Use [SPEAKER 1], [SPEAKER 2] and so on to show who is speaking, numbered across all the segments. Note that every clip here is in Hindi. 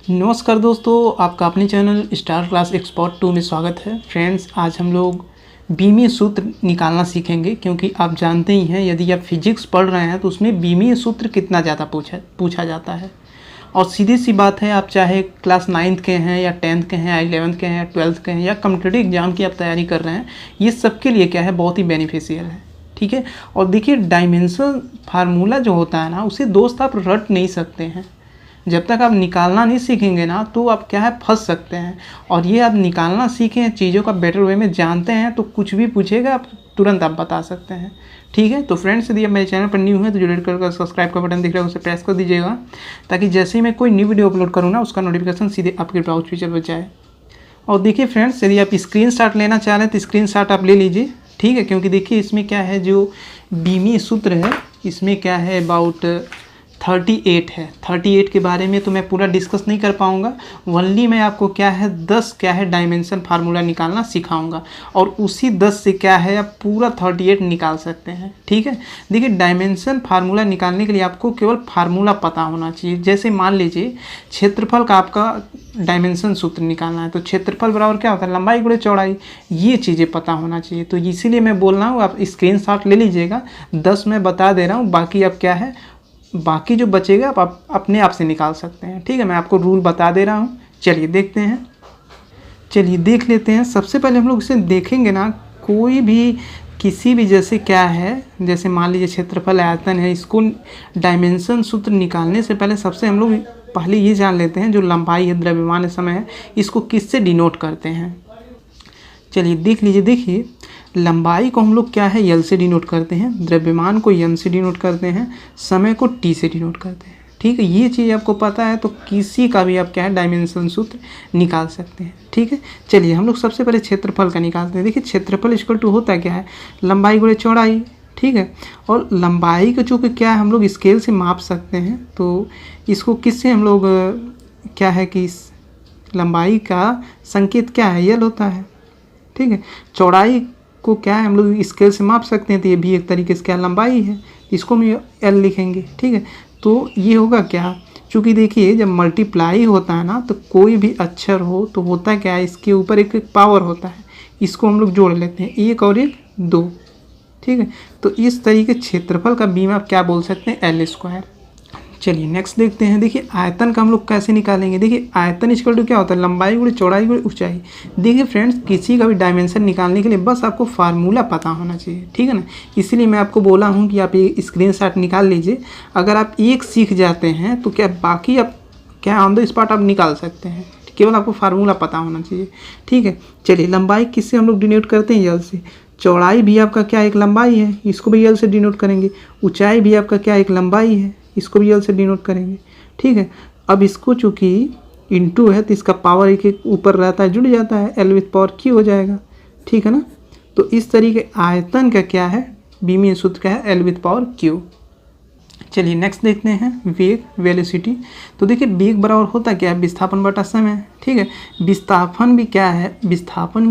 [SPEAKER 1] नमस्कार दोस्तों, आपका अपने चैनल स्टार क्लास एक्सपर्ट 2 में स्वागत है। फ्रेंड्स, आज हम लोग बीमीय सूत्र निकालना सीखेंगे, क्योंकि आप जानते ही हैं यदि आप फिजिक्स पढ़ रहे हैं तो उसमें बीमीय सूत्र कितना ज़्यादा पूछा जाता है। और सीधी सी बात है, आप चाहे क्लास 9th के हैं या 10th के हैं या 11th के हैं या 12th के हैं या कॉम्पिटिटिव एग्जाम की आप तैयारी कर रहे हैं, ये सबके लिए क्या है, बहुत ही बेनिफिशियल है। ठीक है। और देखिए, डायमेंशन फार्मूला जो होता है ना, उसे दोस्त आप रट नहीं सकते हैं। जब तक आप निकालना नहीं सीखेंगे ना, तो आप क्या है, फंस सकते हैं। और ये आप निकालना सीखें, चीज़ों का बेटर वे में जानते हैं, तो कुछ भी पूछेगा आप तुरंत आप बता सकते हैं। ठीक है। तो फ्रेंड्स, यदि आप मेरे चैनल पर न्यू हैं तो जो रेड कलर का सब्सक्राइब का बटन दिख रहा है उसे प्रेस कर दीजिएगा, ताकि जैसे ही मैं कोई न्यू वीडियो अपलोड करूँ ना, उसका नोटिफिकेशन सीधे आपके ब्राउज फीचर पर जाए। और देखिए फ्रेंड्स, यदि आप स्क्रीनशॉट लेना चाह रहे हैं तो स्क्रीनशॉट आप ले लीजिए। ठीक है। क्योंकि देखिए, इसमें क्या है, जो बीमीय सूत्र है इसमें क्या है, अबाउट 38 है। 38 के बारे में तो मैं पूरा डिस्कस नहीं कर पाऊँगा। ओनली मैं आपको क्या है, 10 क्या है डायमेंशन फार्मूला निकालना सिखाऊंगा, और उसी 10 से क्या है, आप पूरा 38 निकाल सकते हैं। ठीक है। देखिए, डायमेंशन फार्मूला निकालने के लिए आपको केवल फार्मूला पता होना चाहिए। जैसे मान लीजिए, क्षेत्रफल का आपका डायमेंशन सूत्र निकालना है, तो क्षेत्रफल बराबर क्या होता है, लंबाई गुणे चौड़ाई। ये चीज़ें पता होना चाहिए। तो इसीलिए मैं बोल रहा हूँ, आप स्क्रीनशॉट ले लीजिएगा। 10 मैं बता दे रहा हूँ, बाकी आप क्या है, बाकी जो बचेगा आप अपने आप से निकाल सकते हैं। ठीक है। मैं आपको रूल बता दे रहा हूँ। चलिए देखते हैं, चलिए देख लेते हैं। सबसे पहले हम लोग इसे देखेंगे ना, कोई भी किसी भी जैसे क्या है, जैसे मान लीजिए क्षेत्रफल आयतन है, इसको डायमेंशन सूत्र निकालने से पहले सबसे हम लोग पहले ये जान लेते हैं, जो लंबाई है, द्रव्यमान समय है, इसको किससे डिनोट करते हैं। चलिए देख लीजिए। देखिए, लंबाई को हम लोग क्या है, यल से डिनोट करते हैं, द्रव्यमान को एन से डिनोट करते हैं, समय को टी से डिनोट करते हैं। ठीक है। ये चीज़ आपको पता है तो किसी का भी आप क्या है, डायमेंशन सूत्र निकाल सकते हैं। ठीक है। चलिए हम लोग सबसे पहले क्षेत्रफल का निकालते हैं। देखिए, क्षेत्रफल इक्वल टू होता क्या है, लंबाई गुणे चौड़ाई। ठीक है। और लंबाई का चूँकि क्या है, हम लोग स्केल से माप सकते हैं, तो इसको किससे हम लोग क्या है कि इस लंबाई का संकेत क्या है, यल होता है। ठीक है। चौड़ाई को क्या है, हम लोग स्केल से माप सकते हैं, तो ये भी एक तरीके से क्या लंबाई है, इसको हम एल लिखेंगे। ठीक है। तो ये होगा क्या, चूँकि देखिए जब मल्टीप्लाई होता है ना, तो कोई भी अक्षर हो तो होता क्या है, इसके ऊपर एक पावर होता है, इसको हम लोग जोड़ लेते हैं, 1 और 1 2। ठीक है। तो इस तरीके क्षेत्रफल का बीम आप क्या बोल सकते हैं, एल स्क्वायर। चलिए नेक्स्ट देखते हैं। देखिए, आयतन का हम लोग कैसे निकालेंगे। देखिए, आयतन इक्वल टू क्या होता है, लंबाई गुणे चौड़ाई गुणे ऊंचाई। देखिए फ्रेंड्स, किसी का भी डायमेंशन निकालने के लिए बस आपको फार्मूला पता होना चाहिए। ठीक है ना। इसीलिए मैं आपको बोला हूँ कि आप ये स्क्रीनशॉट निकाल लीजिए। अगर आप एक सीख जाते हैं तो क्या बाकी आप क्या ऑन द स्पॉट आप निकाल सकते हैं, केवल आपको फार्मूला पता होना चाहिए। ठीक है। चलिए, लंबाई किससे हम लोग डिनोट करते हैं, यल से। चौड़ाई भी आपका क्या एक लंबाई है, इसको भी यल से डिनोट करेंगे। ऊंचाई भी आपका क्या एक लंबाई है, इसको भी यल से डिनोट करेंगे। ठीक है। अब इसको चूँकि इनटू है तो इसका पावर एक ऊपर रहता है, जुड़ जाता है, एल विथ पावर क्यू हो जाएगा। ठीक है ना। तो इस तरीके आयतन का क्या है, बीमीय सूत्र क्या है, एल विथ पावर क्यू। चलिए नेक्स्ट देखते हैं, वेग, वेलोसिटी। तो देखिए, वेग बराबर होता क्या है, विस्थापन बटा समय। ठीक है। विस्थापन भी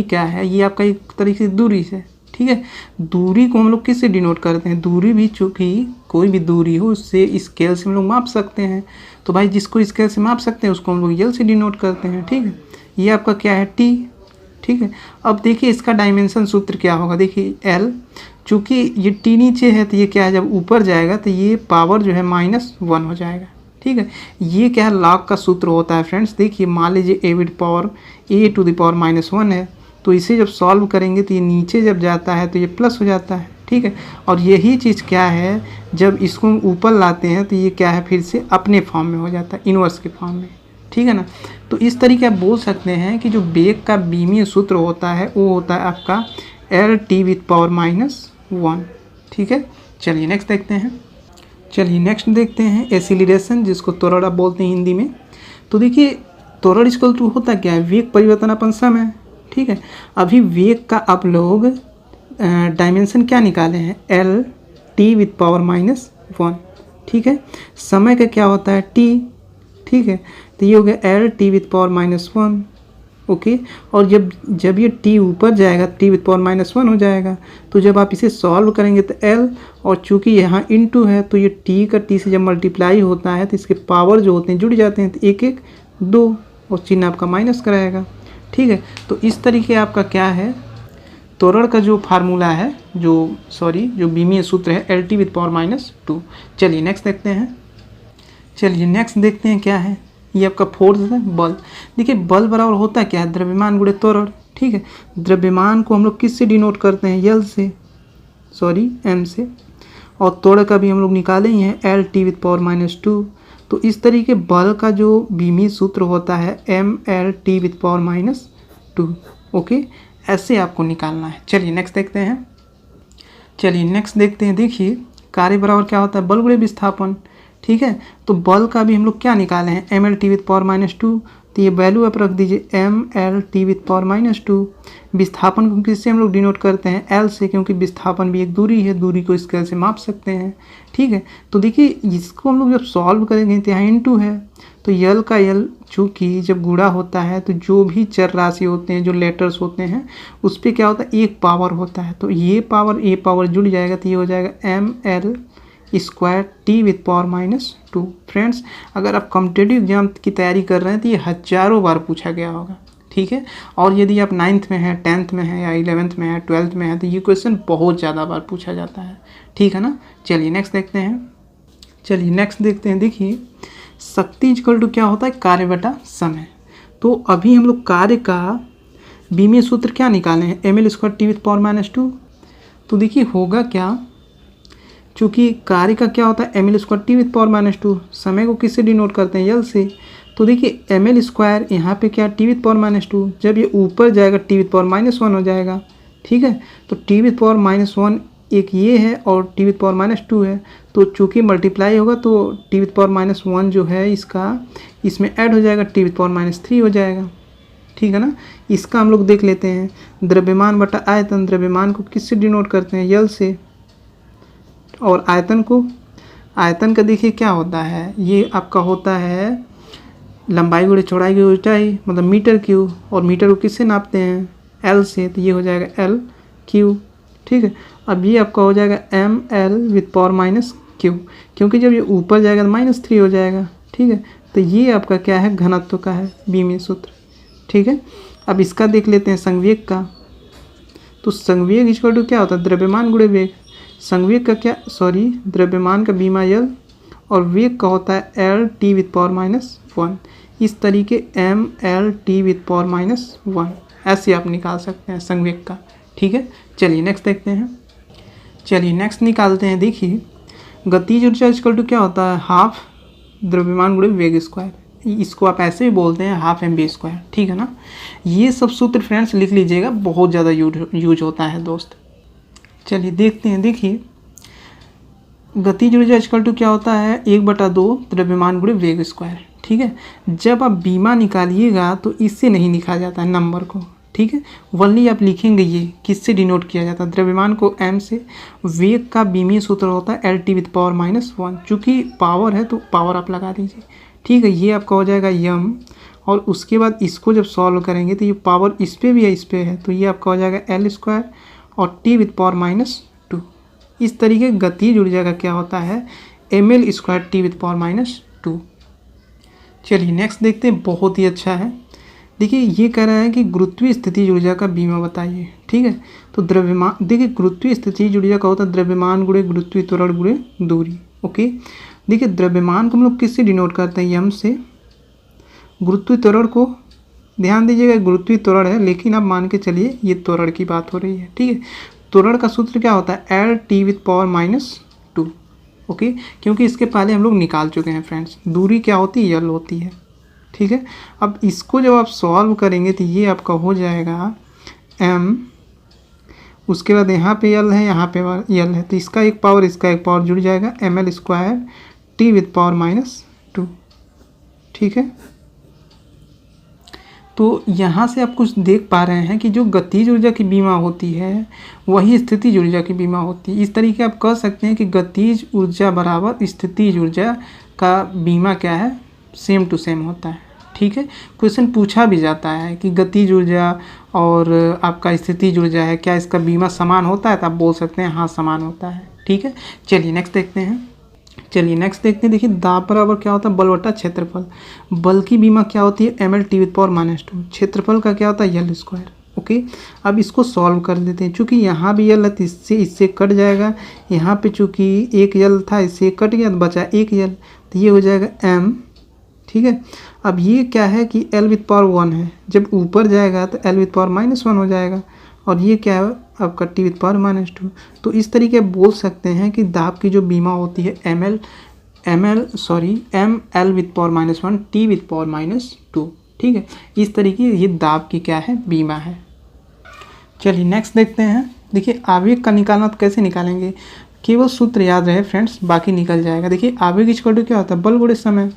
[SPEAKER 1] क्या है, ये आपका एक तरीके से दूरी से। ठीक है। दूरी को हम लोग किससे डिनोट करते हैं, दूरी भी चूँकि कोई भी दूरी हो उससे स्केल से हम लोग माप सकते हैं। तो भाई, जिसको स्केल से माप सकते हैं उसको हम लोग यल से डिनोट करते हैं। ठीक है। ये आपका क्या है, टी। ठीक है। अब देखिए, इसका डायमेंशन सूत्र क्या होगा। देखिए, एल, चूँकि ये टी नीचे है तो ये क्या है, जब ऊपर जाएगा तो ये पावर जो है -1 हो जाएगा। ठीक है। ये क्या है, लॉग का सूत्र होता है फ्रेंड्स। देखिए, मान लीजिए a with power a to the power -1 है, तो इसे जब सॉल्व करेंगे तो ये नीचे जब जाता है तो ये प्लस हो जाता है। ठीक है। और यही चीज़ क्या है, जब इसको ऊपर लाते हैं तो ये क्या है, फिर से अपने फॉर्म में हो जाता है, इन्वर्स के फॉर्म में। ठीक है ना। तो इस तरीके आप बोल सकते हैं कि जो वेग का बीमीय सूत्र होता है वो होता है आपका एल टी विथ पावर -1। ठीक है। चलिए नेक्स्ट देखते हैं, एसिलेरेशन, जिसको त्वरण आप बोलते हैं हिंदी में। तो देखिए, त्वरण इक्वल टू होता क्या है, वेग परिवर्तन अपन समय। ठीक है। अभी वेग का आप लोग डायमेंशन क्या निकाले हैं, एल टी विथ पावर -1। ठीक है। समय का क्या होता है, टी। ठीक है। तो ये हो गया L T with power -1। Okay. और जब ये टी ऊपर जाएगा, टी विथ पावर -1 हो जाएगा। तो जब आप इसे सॉल्व करेंगे तो एल, और चूँकि यहाँ इनटू है तो ये टी का टी से जब मल्टीप्लाई होता है तो इसके पावर जो होते हैं जुड़ जाते हैं, तो 1 1 2 और चिन्ह आपका माइनस का रहेगा। ठीक है, तो इस तरीके आपका क्या है, त्वरण का जो फार्मूला है, जो बीमीय सूत्र है LT विद पावर -2। चलिए नेक्स्ट देखते हैं क्या है। ये आपका फोर्स है, बल। देखिए बल बराबर होता क्या है, द्रव्यमान गुणे त्वरण। ठीक है, द्रव्यमान को हम लोग किससे डिनोट करते हैं, m से, और त्वरण का भी हम लोग निकाले ही हैं LT विद पावर -2। तो इस तरीके बल का जो बीमीय सूत्र होता है MLT विद पावर -2। ओके, ऐसे आपको निकालना है। चलिए नेक्स्ट देखते हैं। देखिए कार्य बराबर क्या होता है, बल गुणे विस्थापन। ठीक है, तो बल का भी हम लोग क्या निकाले हैं, MLT विद पावर -2। तो ये वैल्यू आप रख दीजिए MLT विद पावर -2। विस्थापन को किससे हम लोग डिनोट करते हैं, L से, क्योंकि विस्थापन भी एक दूरी है, दूरी को स्केल से माप सकते हैं। ठीक है, तो देखिए इसको हम लोग जब सॉल्व करेंगे तो यहाँ इनटू है, तो यल का यल चूँकि जब गुणा होता है तो जो भी चर राशि होते हैं, जो लेटर्स होते हैं, उस पर क्या होता है, एक पावर होता है। तो ये पावर जुड़ जाएगा तो ये हो जाएगा ML square T with power -2। Friends, अगर आप कॉम्पिटिटिव एग्जाम की तैयारी कर रहे हैं तो ये हज़ारों बार पूछा गया होगा। ठीक है, और यदि आप 9th में हैं, 10th में हैं, या 11th में हैं, 12th में हैं, तो ये क्वेश्चन बहुत ज़्यादा बार पूछा जाता है। ठीक है ना। चलिए नेक्स्ट देखते हैं। देखिए शक्ति इक्वल टू क्या होता है, कार्य बटा समय। तो अभी हम लोग कार्य का बीमीय सूत्र क्या निकाले हैं, ML square T with power -2। तो देखिए होगा क्या, चूँकि कार्य का क्या होता है ML square T with power -2, समय को किससे डिनोट करते हैं, यल से। तो देखिए ML स्क्वायर यहाँ पे क्या, T विद पावर -2, जब ये ऊपर जाएगा T विद पावर -1 हो जाएगा। ठीक है, तो T विद पावर -1 एक ये है और T विद पावर -2 है, तो चूँकि मल्टीप्लाई होगा तो T विद पावर -1 जो है इसका, इसमें ऐड हो जाएगा, T विद पावर -3 हो जाएगा। ठीक है ना। इसका हम लोग देख लेते हैं, द्रव्यमान बटा आयतन। द्रव्यमान को किससे डिनोट करते हैं, यल से, और आयतन का देखिए क्या होता है, ये आपका होता है लंबाई गुणे चौड़ाई की ऊंचाई, मतलब मीटर क्यूब, और मीटर को किससे नापते हैं, L से, तो ये हो जाएगा L क्यूब। ठीक है, अब ये आपका हो जाएगा ML विद पावर -q, क्योंकि जब ये ऊपर जाएगा तो -3 हो जाएगा। ठीक है, तो ये आपका क्या है, घनत्व का है बीमीय सूत्र। ठीक है, अब इसका देख लेते हैं संवेग का। तो संवेग इक्वल टू क्या होता है, द्रव्यमान गुणे वेग। संवेग का क्या, द्रव्यमान का बीमा यल, और वेग का होता है LT विद पावर -1। इस तरीके MLT विद पावर -1 ऐसे आप निकाल सकते हैं संवेग का। ठीक है, चलिए नेक्स्ट देखते हैं। निकालते हैं। देखिए गतिज ऊर्जा इक्वल टू क्या होता है, हाफ द्रव्यमान गुणे वेग स्क्वायर। इसको आप ऐसे भी बोलते हैं हाफ mv स्क्वायर। ठीक है ना। ये सब सूत्र फ्रेंड्स लिख लीजिएगा, बहुत ज़्यादा यूज होता है दोस्त। चलिए देखते हैं। देखिए गतिज ऊर्जा इक्वल टू क्या होता है, 1/2 द्रव्यमान गुणे वेग स्क्वायर। ठीक है, जब आप बीमा निकालिएगा तो इससे नहीं लिखा जाता है नंबर को। ठीक है, वनली आप लिखेंगे ये किससे डिनोट किया जाता है, द्रव्यमान को m से, वेग का बीमीय सूत्र होता है LT विद पावर -1। चूँकि पावर है तो पावर आप लगा दीजिए। ठीक है, ये आपका हो जाएगा m, और उसके बाद इसको जब सॉल्व करेंगे तो ये पावर इस पर भी है, इस पर है, तो ये आपका हो जाएगा L स्क्वायर और T विद पावर -2। इस तरीके गतिज ऊर्जा का क्या होता है, ML square T with power -2। चलिए नेक्स्ट देखते हैं, बहुत ही अच्छा है। देखिए ये कह रहा है कि गुरुत्वीय स्थितिज ऊर्जा का बीमा बताइए। ठीक है, तो द्रव्यमान, देखिए गुरुत्वीय स्थितिज ऊर्जा का होता है द्रव्यमान गुणे गुरुत्वीय त्वरण गुणे दूरी। ओके, देखिए द्रव्यमान को हम लोग किससे डिनोट करते हैं, m से। गुरुत्वीय त्वरण को ध्यान दीजिएगा, गुरुत्वीय त्वरण है, लेकिन आप मान के चलिए ये त्वरण की बात हो रही है। ठीक है, त्वरण का सूत्र क्या होता है, LT विद पावर -2। ओके, क्योंकि इसके पहले हम लोग निकाल चुके हैं फ्रेंड्स। दूरी क्या होती है, यल होती है। ठीक है, अब इसको जब आप सॉल्व करेंगे तो ये आपका हो जाएगा m, उसके बाद यहाँ पे यल है, यहाँ पे यल है, तो इसका एक पावर जुड़ जाएगा, ML square T with power -2। ठीक है, तो यहाँ से आप कुछ देख पा रहे हैं कि जो गतिज ऊर्जा की बीमा होती है वही स्थितिज ऊर्जा की बीमा होती है। इस तरीके आप कह सकते हैं कि गतिज ऊर्जा बराबर स्थितिज ऊर्जा का बीमा क्या है, सेम टू सेम होता है। ठीक है, क्वेश्चन पूछा भी जाता है कि गतिज ऊर्जा और आपका स्थितिज ऊर्जा है, क्या इसका बीमा समान होता है, तो आप बोल सकते हैं हाँ समान होता है। ठीक है, चलिए नेक्स्ट देखते हैं। चलिए नेक्स्ट देखते हैं। देखिए दाब बराबर क्या होता है, बल बटा क्षेत्रफल। बल की बीमा क्या होती है, ml/-2। क्षेत्रफल का क्या होता है, यल स्क्वायर। ओके, अब इसको सॉल्व कर देते हैं। चूँकि यहाँ भी यल है तो इससे कट जाएगा। यहाँ पे चूँकि एक यल था, इससे कट गया तो बचा एक यल, तो ये हो जाएगा m। ठीक है, अब ये क्या है कि l⁻1 है, जब ऊपर जाएगा तो l⁻−1 हो जाएगा, और ये क्या है आपका t⁻²। तो इस तरीके बोल सकते हैं कि दाब की जो बीमा होती है ml/1 t⁻²। ठीक है, इस तरीके ये दाब की क्या है, बीमा है। चलिए नेक्स्ट देखते हैं। देखिए आवेग का निकालना तो कैसे निकालेंगे, केवल सूत्र याद रहे फ्रेंड्स, बाकी निकल जाएगा। देखिए आवेग इक्वल टू क्या होता है, बल गुणे समय।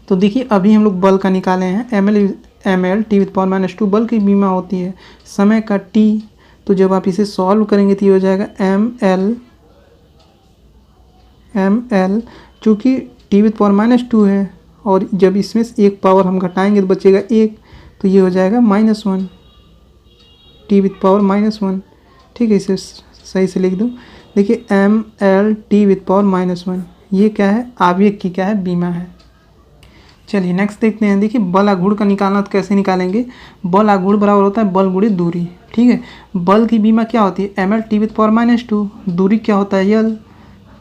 [SPEAKER 1] तो देखिए अभी हम लोग बल का निकाले हैं, ml t⁻²। बल की बीमा होती है समय का t, तो जब आप इसे सॉल्व करेंगे तो ये हो जाएगा ml, चूँकि t⁻² है, और जब इसमें से एक पावर हम घटाएंगे तो बचेगा एक, तो ये हो जाएगा -1 t⁻−1। ठीक है, इसे सही से लिख दूँ। देखिए ml t⁻−1, ये क्या है, आवेग की क्या है, बीमा है। चलिए नेक्स्ट देखते हैं। देखिए बल आघूर्ण का निकालना तो कैसे निकालेंगे, बल आघूर्ण बराबर होता है बल गुणे दूरी। ठीक है, बल की बीमा क्या होती है, ml t⁻−2, दूरी क्या होता है, यल।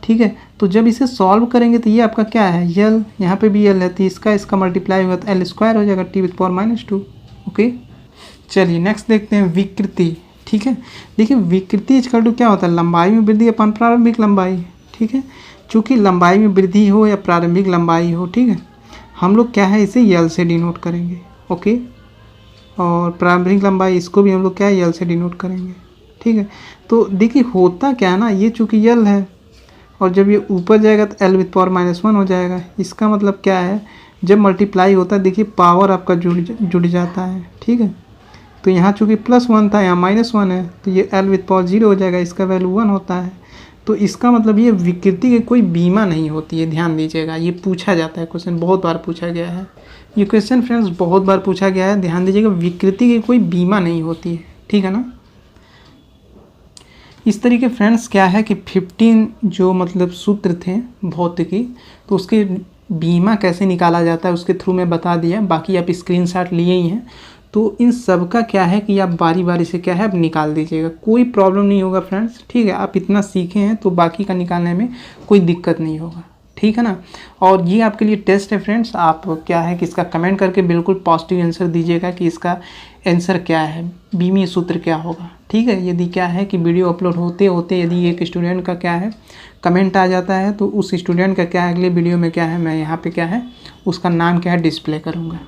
[SPEAKER 1] ठीक है, तो जब इसे सॉल्व करेंगे तो ये आपका क्या है, यल, यहाँ पे भी यल है, तो इसका मल्टीप्लाई होगा तो l² हो जाएगा t⁻−2। ओके, चलिए नेक्स्ट देखते हैं विकृति। ठीक है, देखिए विकृति इक्वल टू क्या होता है, लंबाई में वृद्धि अपन प्रारंभिक लंबाई। ठीक है, चूँकि लंबाई में वृद्धि हो या प्रारंभिक लंबाई हो, ठीक है, हम लोग क्या है इसे यल से डिनोट करेंगे। ओके, और प्रारंभिक लंबाई इसको भी हम लोग क्या है, यल से डिनोट करेंगे। ठीक है, तो देखिए होता क्या है ना, ये चूँकि यल है और जब ये ऊपर जाएगा तो l⁻−1 हो जाएगा। इसका मतलब क्या है, जब मल्टीप्लाई होता है देखिए पावर आपका जुड़ जाता है। ठीक है, तो यहाँ चूँकि +1 था, यहाँ -1 है, तो ये l⁻0 हो जाएगा, इसका वैल्यू 1 होता है। तो इसका मतलब ये विकृति की कोई बीमा नहीं होती है, ध्यान दीजिएगा। ये पूछा जाता है क्वेश्चन, बहुत बार पूछा गया है ये क्वेश्चन फ्रेंड्स, बहुत बार पूछा गया है, ध्यान दीजिएगा। विकृति की कोई बीमा नहीं होती है, ठीक है ना। इस तरीके फ्रेंड्स क्या है कि 15 जो मतलब सूत्र थे भौतिकी, तो उसके बीमा कैसे निकाला जाता है उसके थ्रू मैं बता दिया, बाकी आप स्क्रीनशॉट लिए ही हैं। तो इन सब का क्या है कि आप बारी बारी से क्या है अब निकाल दीजिएगा, कोई प्रॉब्लम नहीं होगा फ्रेंड्स। ठीक है, आप इतना सीखे हैं तो बाकी का निकालने में कोई दिक्कत नहीं होगा, ठीक है ना। और ये आपके लिए टेस्ट है फ्रेंड्स, आप क्या है कि इसका कमेंट करके बिल्कुल पॉजिटिव आंसर दीजिएगा कि इसका आंसर क्या है, बीमीय सूत्र क्या होगा। ठीक है, यदि क्या है कि वीडियो अपलोड होते होते यदि एक स्टूडेंट का क्या है कमेंट आ जाता है तो उस स्टूडेंट का क्या है अगले वीडियो में क्या है मैं यहाँ पे क्या है उसका नाम क्या है डिस्प्ले करूँगा,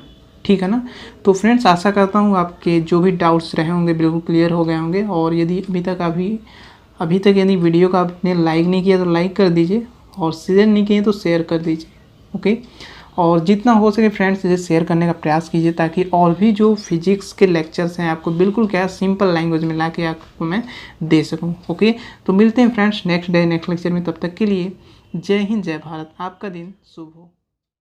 [SPEAKER 1] ठीक है ना। तो फ्रेंड्स आशा करता हूँ आपके जो भी डाउट्स रहे होंगे बिल्कुल क्लियर हो गए होंगे। और यदि अभी तक यदि वीडियो का आपने लाइक नहीं किया तो लाइक कर दीजिए, और शेयर नहीं किए तो शेयर कर दीजिए, ओके। और जितना हो सके फ्रेंड्स इसे शेयर करने का प्रयास कीजिए, ताकि और भी जो फिजिक्स के लेक्चर्स हैं आपको बिल्कुल क्या सिंपल लैंग्वेज में ला के आपको मैं दे सकूं, ओके। तो मिलते हैं friends next day next lecture में, तब तक के लिए जय हिंद जय भारत, आपका दिन शुभ हो।